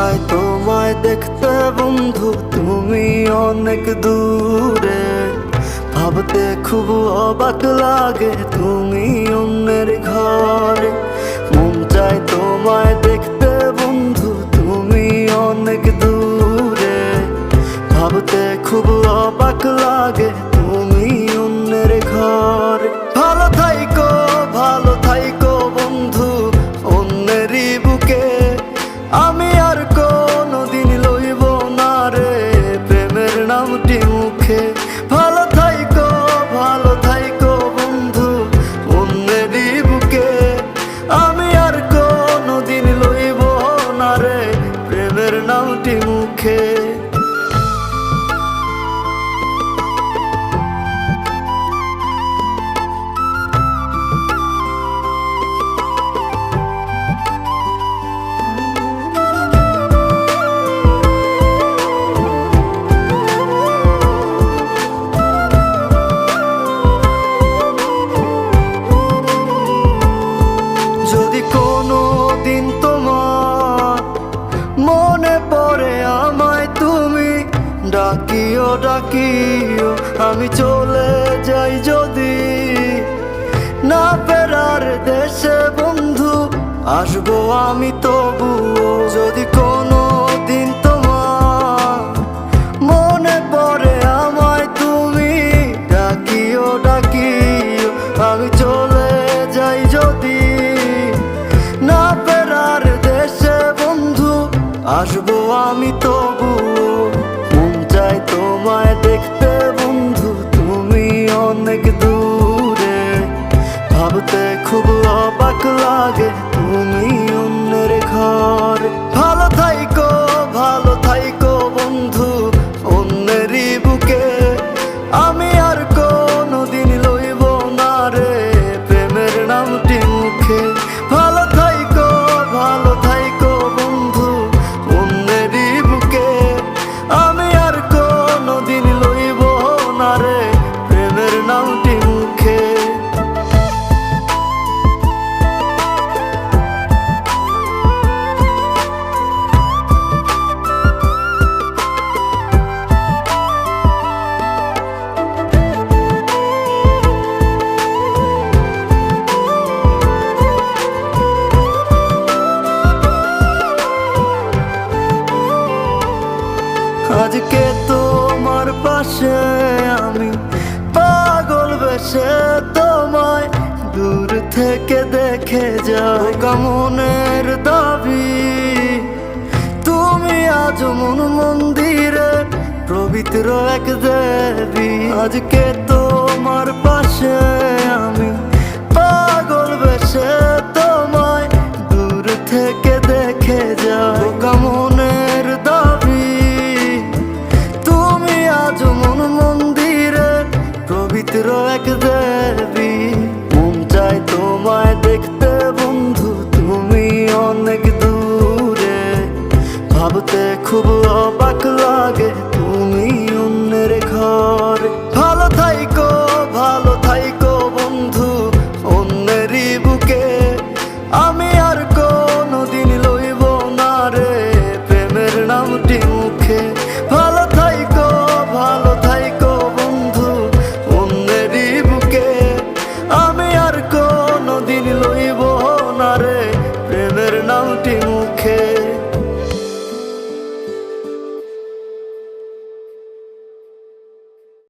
চাই তোমায় দেখতে বন্ধু, তুমি অনেক দূরে। ভাবতে খুব অবাক লাগে তুমি অন্যের ঘরে। মন চাই তোমায় দেখতে বন্ধু, তুমি অনেক দূরে। ভাবতে খুব অবাক লাগে তুমি অন্যের ঘরে। ভালো থাইকো বন্ধু অন্যেরই বুকে। আমি আর কোনোদিন লইব না রে প্রেমের নামটি মুখে। ভালো থাইকো বন্ধু অন্যেরই বুকে। আমি আর কোনোদিন লইব না রে প্রেমের নামটি মুখে। যদি কোনো দিন তোমার মনে পড়ে আমায় তুমি ডাকিও আমি চলে যাই যদি না ফেরার দেশে বন্ধু, আসবো আমি তবুও। যদি কোনো দিন তোমার মনে পড়ে আমায় তুমি ডাকিও আমি চলে যাই যদি না ফেরার দেশে বন্ধু, আসবো আমি তবুও। মন চাই তোমায় দেখতে বন্ধু, তুমি অনেক দূরে। ভাবতে খুব অবাক লাগে তুমি অন্যের ঘরে। ভালো থাইকো বন্ধু অন্যেরই বুকে। আমি আর কোনোদিন লইব না রে প্রেমের নামটি মুখে। ভালো থাইকো বন্ধু অন্যেরই বুকে। আমি আর কোনোদিন লইব না রে প্রেমের নামটি মুখে। আজকে তোমার পাশে আমি পাগল বেশে তোমায় দূর থেকে দেখে যাই। মনের দাবি তুমি আজ মন মন্দিরে পবিত্র এক দেবী। আজকে তোমার পাশে আমি পাগল বেশে তোমায় দূর থেকে দেখে যাই। মনের দাবি তুমি আজ মন মন্দিরে পবিত্র এক দেবী। মন চাই তোমায় দেখতে বন্ধু, তুমি অনেক দূরে। ভাবতে খুব অবাক লাগে